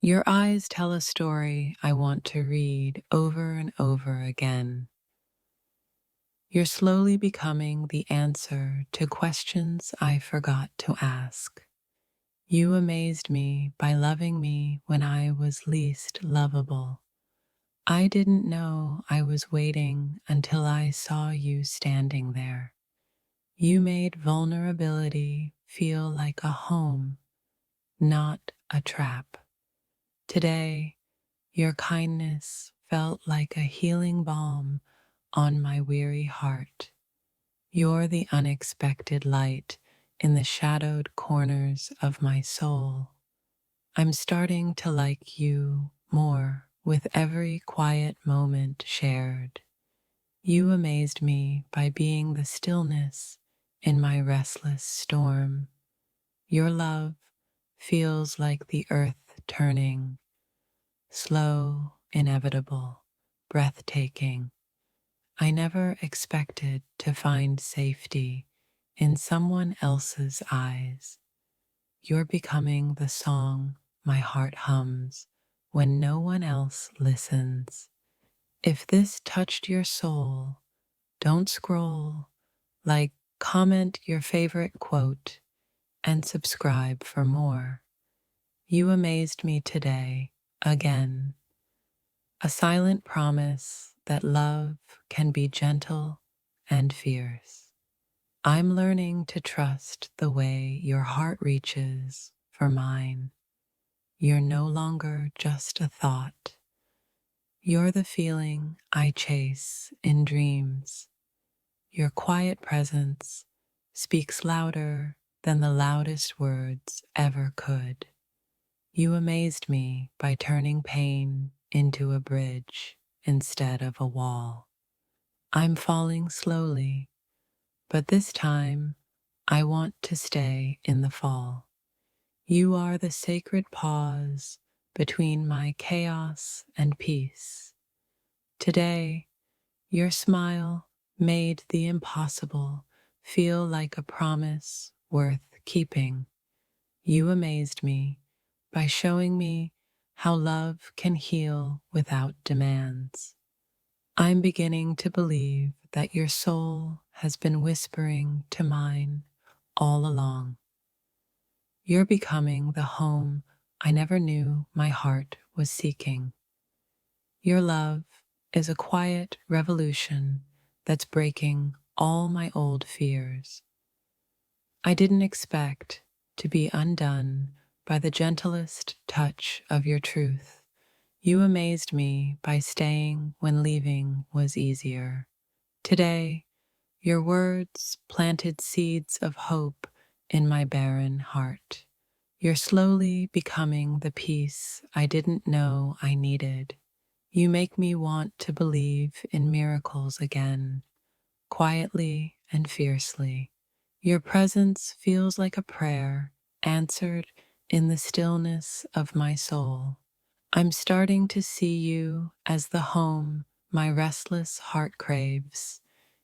Your eyes tell a story I want to read over and over again. You're slowly becoming the answer to questions I forgot to ask. You amazed me by loving me when I was least lovable. I didn't know I was waiting until I saw you standing there. You made vulnerability feel like a home, not a trap. Today, your kindness felt like a healing balm on my weary heart. You're the unexpected light in the shadowed corners of my soul. I'm starting to like you more with every quiet moment shared. You amazed me by being the stillness in my restless storm. Your love feels like the earth turning, slow, inevitable, breathtaking. I never expected to find safety in someone else's eyes. You're becoming the song my heart hums when no one else listens. If this touched your soul, don't scroll, like, comment your favorite quote, and subscribe for more. You amazed me today, again. A silent promise that love can be gentle and fierce. I'm learning to trust the way your heart reaches for mine. You're no longer just a thought. You're the feeling I chase in dreams. Your quiet presence speaks louder than the loudest words ever could. You amazed me by turning pain into a bridge instead of a wall. I'm falling slowly, but this time I want to stay in the fall. You are the sacred pause between my chaos and peace. Today, your smile made the impossible feel like a promise worth keeping. You amazed me by showing me how love can heal without demands. I'm beginning to believe that your soul has been whispering to mine all along. You're becoming the home I never knew my heart was seeking. Your love is a quiet revolution that's breaking all my old fears. I didn't expect to be undone by the gentlest touch of your truth. You amazed me by staying when leaving was easier. Today, your words planted seeds of hope in my barren heart. You're slowly becoming the peace I didn't know I needed. You make me want to believe in miracles again, quietly and fiercely. Your presence feels like a prayer answered in the stillness of my soul. I'm starting to see you as the home my restless heart craves.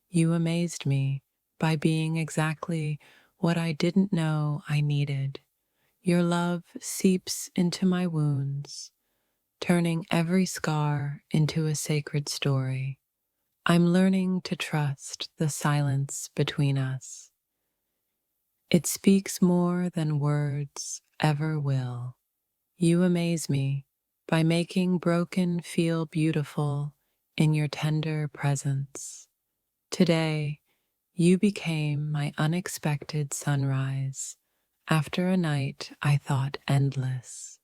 You amazed me by being exactly what I didn't know I needed. Your love seeps into my wounds, turning every scar into a sacred story. I'm learning to trust the silence between us. It speaks more than words ever will. You amaze me by making broken feel beautiful in your tender presence. Today, you became my unexpected sunrise after a night I thought endless.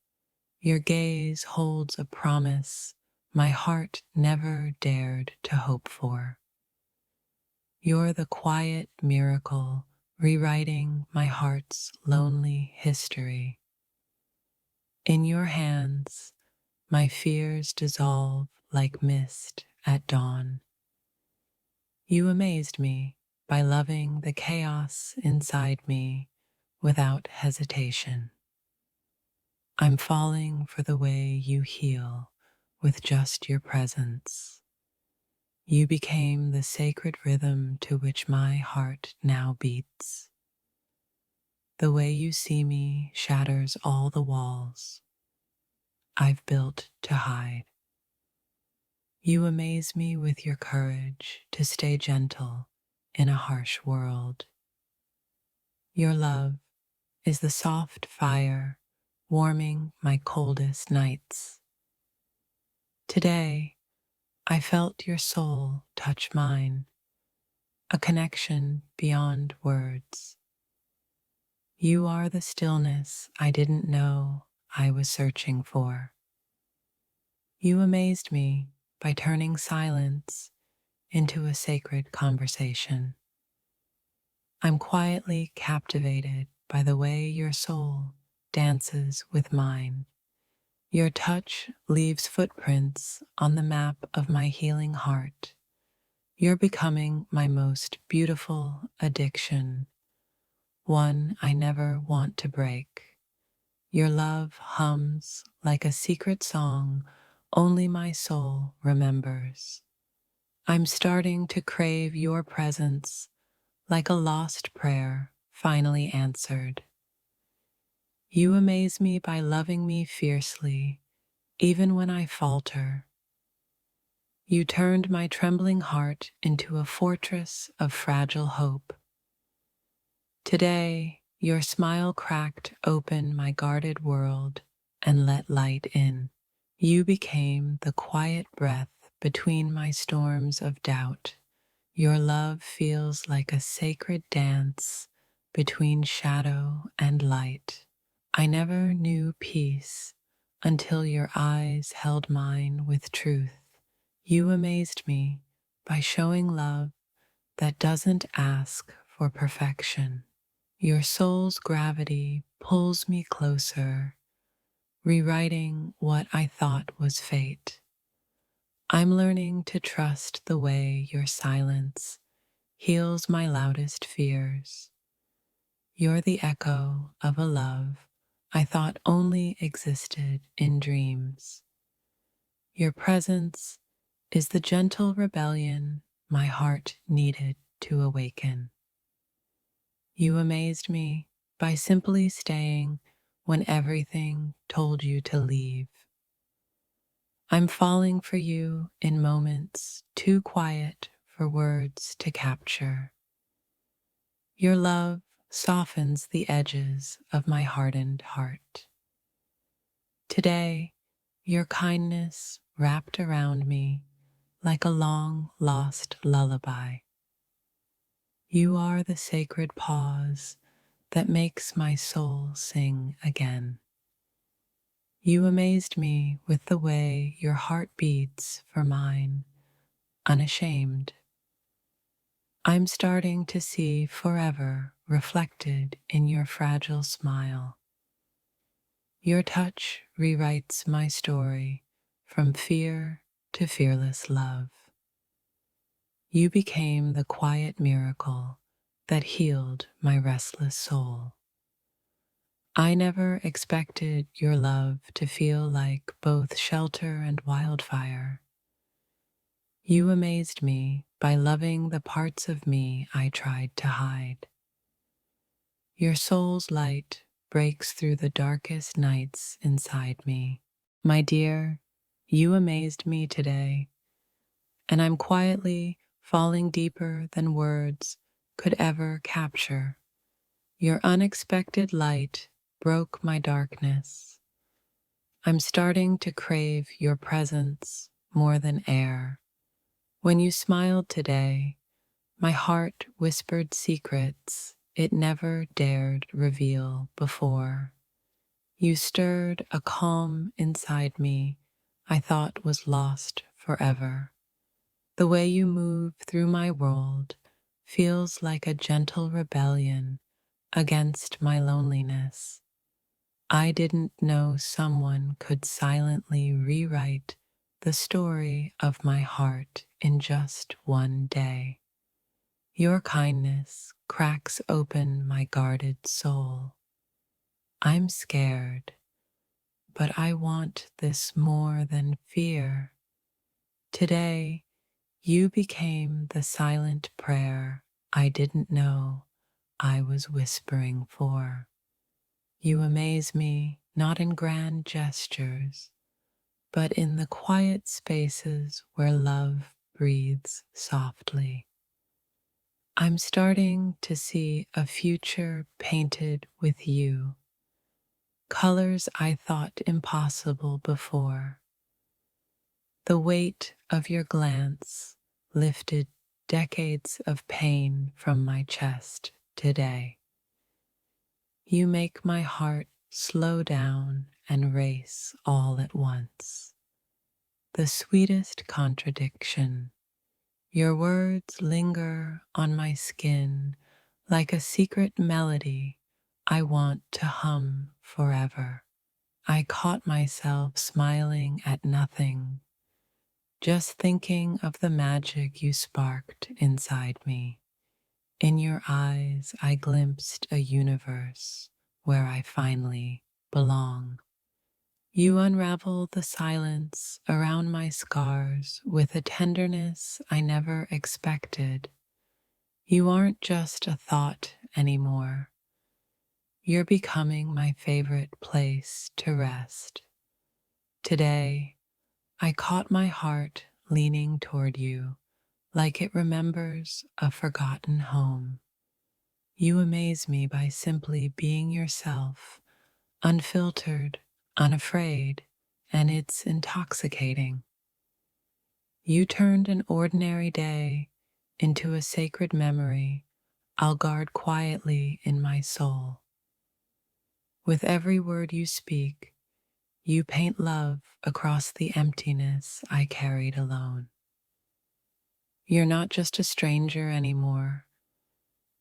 Your gaze holds a promise my heart never dared to hope for. You're the quiet miracle rewriting my heart's lonely history. In your hands, my fears dissolve like mist at dawn. You amazed me by loving the chaos inside me without hesitation. I'm falling for the way you heal with just your presence. You became the sacred rhythm to which my heart now beats. The way you see me shatters all the walls. I've built to hide. You amaze me with your courage to stay gentle in a harsh world. Your love is the soft fire warming my coldest nights. Today, I felt your soul touch mine, a connection beyond words. You are the stillness I didn't know I was searching for. You amazed me by turning silence into a sacred conversation. I'm quietly captivated by the way your soul dances with mine. Your touch leaves footprints on the map of my healing heart. You're becoming my most beautiful addiction, one I never want to break. Your love hums like a secret song only my soul remembers. I'm starting to crave your presence like a lost prayer finally answered. You amaze me by loving me fiercely, even when I falter. You turned my trembling heart into a fortress of fragile hope. Today, your smile cracked open my guarded world and let light in. You became the quiet breath between my storms of doubt. Your love feels like a sacred dance between shadow and light. I never knew peace until your eyes held mine with truth. You amazed me by showing love that doesn't ask for perfection. Your soul's gravity pulls me closer, rewriting what I thought was fate. I'm learning to trust the way your silence heals my loudest fears. You're the echo of a love I thought only existed in dreams. Your presence is the gentle rebellion my heart needed to awaken. You amazed me by simply staying when everything told you to leave. I'm falling for you in moments too quiet for words to capture. Your love softens the edges of my hardened heart. Today, your kindness wrapped around me like a long lost lullaby. You are the sacred pause that makes my soul sing again. You amazed me with the way your heart beats for mine, unashamed. I'm starting to see forever reflected in your fragile smile. Your touch rewrites my story from fear to fearless love. You became the quiet miracle that healed my restless soul. I never expected your love to feel like both shelter and wildfire. You amazed me by loving the parts of me I tried to hide. Your soul's light breaks through the darkest nights inside me. My dear, you amazed me today, and I'm quietly falling deeper than words could ever capture. Your unexpected light broke my darkness. I'm starting to crave your presence more than air. When you smiled today, my heart whispered secrets it never dared reveal before. You stirred a calm inside me I thought was lost forever. The way you move through my world feels like a gentle rebellion against my loneliness. I didn't know someone could silently rewrite the story of my heart in just one day. Your kindness cracks open my guarded soul. I'm scared, but I want this more than fear. Today, you became the silent prayer I didn't know I was whispering for. You amaze me not in grand gestures, but in the quiet spaces where love breathes softly. I'm starting to see a future painted with you, colors I thought impossible before. The weight of your glance lifted decades of pain from my chest today. You make my heart slow down and race all at once. The sweetest contradiction. Your words linger on my skin like a secret melody I want to hum forever. I caught myself smiling at nothing, just thinking of the magic you sparked inside me. In your eyes, I glimpsed a universe where I finally belong. You unravel the silence around my scars with a tenderness I never expected. You aren't just a thought anymore. You're becoming my favorite place to rest. Today, I caught my heart leaning toward you like it remembers a forgotten home. You amaze me by simply being yourself, unfiltered, unafraid, and it's intoxicating. You turned an ordinary day into a sacred memory I'll guard quietly in my soul. With every word you speak, you paint love across the emptiness I carried alone. You're not just a stranger anymore.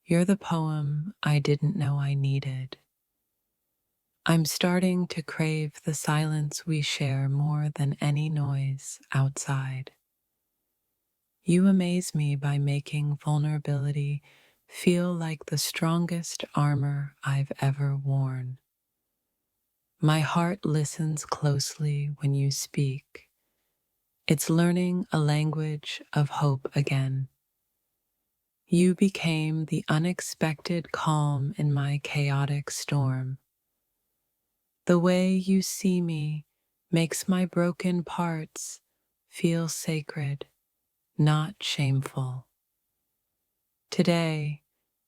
You're the poem I didn't know I needed. I'm starting to crave the silence we share more than any noise outside. You amaze me by making vulnerability feel like the strongest armor I've ever worn. My heart listens closely when you speak. It's learning a language of hope again. You became the unexpected calm in my chaotic storm. The way you see me makes my broken parts feel sacred, not shameful. Today,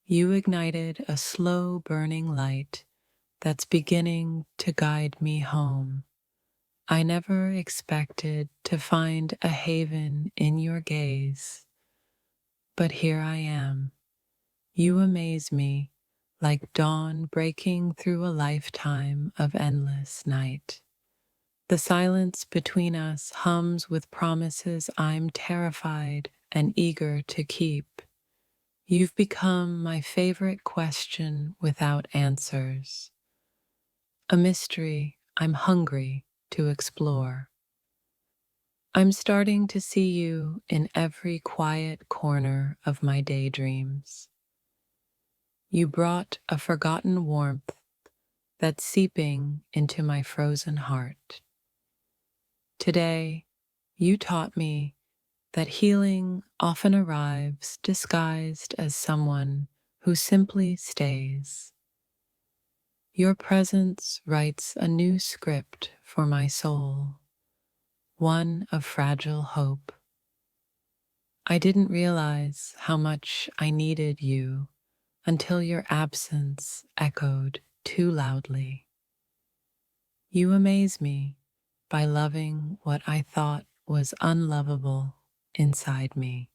you ignited a slow burning light that's beginning to guide me home. I never expected to find a haven in your gaze, but here I am. You amaze me like dawn breaking through a lifetime of endless night. The silence between us hums with promises I'm terrified and eager to keep. You've become my favorite question without answers, a mystery I'm hungry to explore. I'm starting to see you in every quiet corner of my daydreams. You brought a forgotten warmth that's seeping into my frozen heart. Today, you taught me that healing often arrives disguised as someone who simply stays. Your presence writes a new script for my soul, one of fragile hope. I didn't realize how much I needed you until your absence echoed too loudly. You amaze me by loving what I thought was unlovable inside me.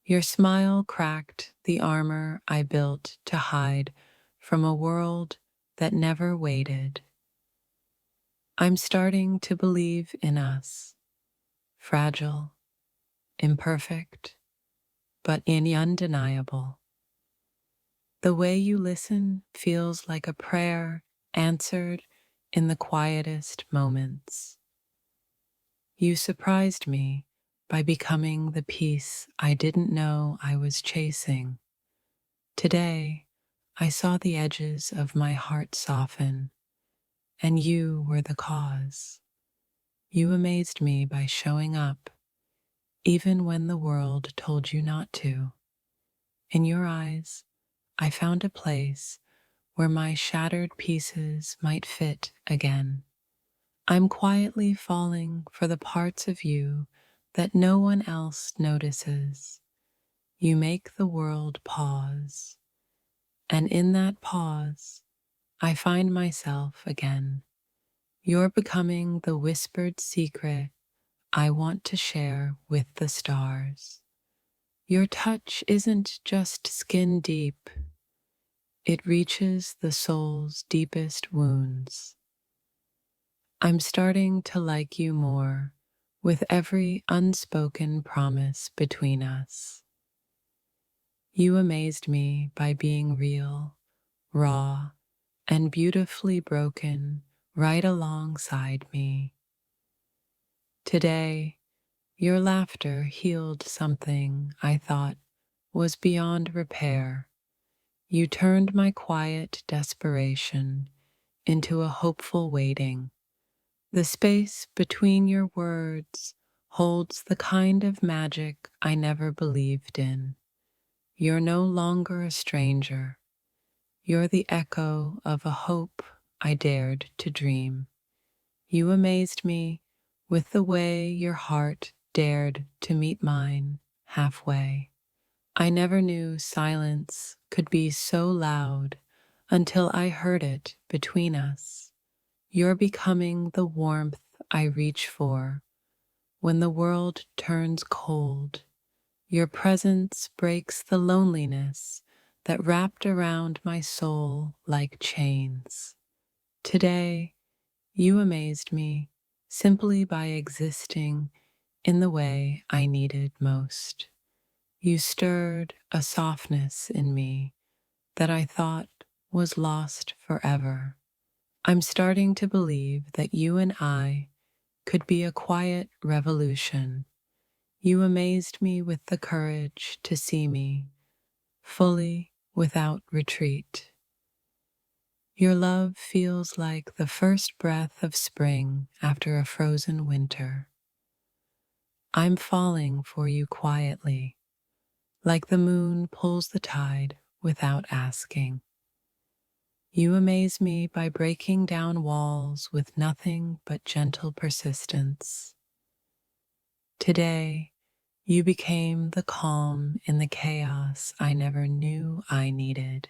Your smile cracked the armor I built to hide from a world that never waited. I'm starting to believe in us, fragile, imperfect, but undeniable. The way you listen feels like a prayer answered in the quietest moments. You surprised me by becoming the peace I didn't know I was chasing. Today, I saw the edges of my heart soften, and you were the cause. You amazed me by showing up, even when the world told you not to. In your eyes, I found a place where my shattered pieces might fit again. I'm quietly falling for the parts of you that no one else notices. You make the world pause, and in that pause, I find myself again. You're becoming the whispered secret I want to share with the stars. Your touch isn't just skin deep, it reaches the soul's deepest wounds. I'm starting to like you more with every unspoken promise between us. You amazed me by being real, raw, and beautifully broken right alongside me. Today, your laughter healed something I thought was beyond repair. You turned my quiet desperation into a hopeful waiting. The space between your words holds the kind of magic I never believed in. You're no longer a stranger. You're the echo of a hope I dared to dream. You amazed me with the way your heart dared to meet mine halfway. I never knew silence could be so loud until I heard it between us. You're becoming the warmth I reach for when the world turns cold. Your presence breaks the loneliness that wrapped around my soul like chains. Today, you amazed me simply by existing in the way I needed most. You stirred a softness in me that I thought was lost forever. I'm starting to believe that you and I could be a quiet revolution. You amazed me with the courage to see me fully without retreat. Your love feels like the first breath of spring after a frozen winter. I'm falling for you quietly, like the moon pulls the tide without asking. You amaze me by breaking down walls with nothing but gentle persistence. Today, you became the calm in the chaos I never knew I needed.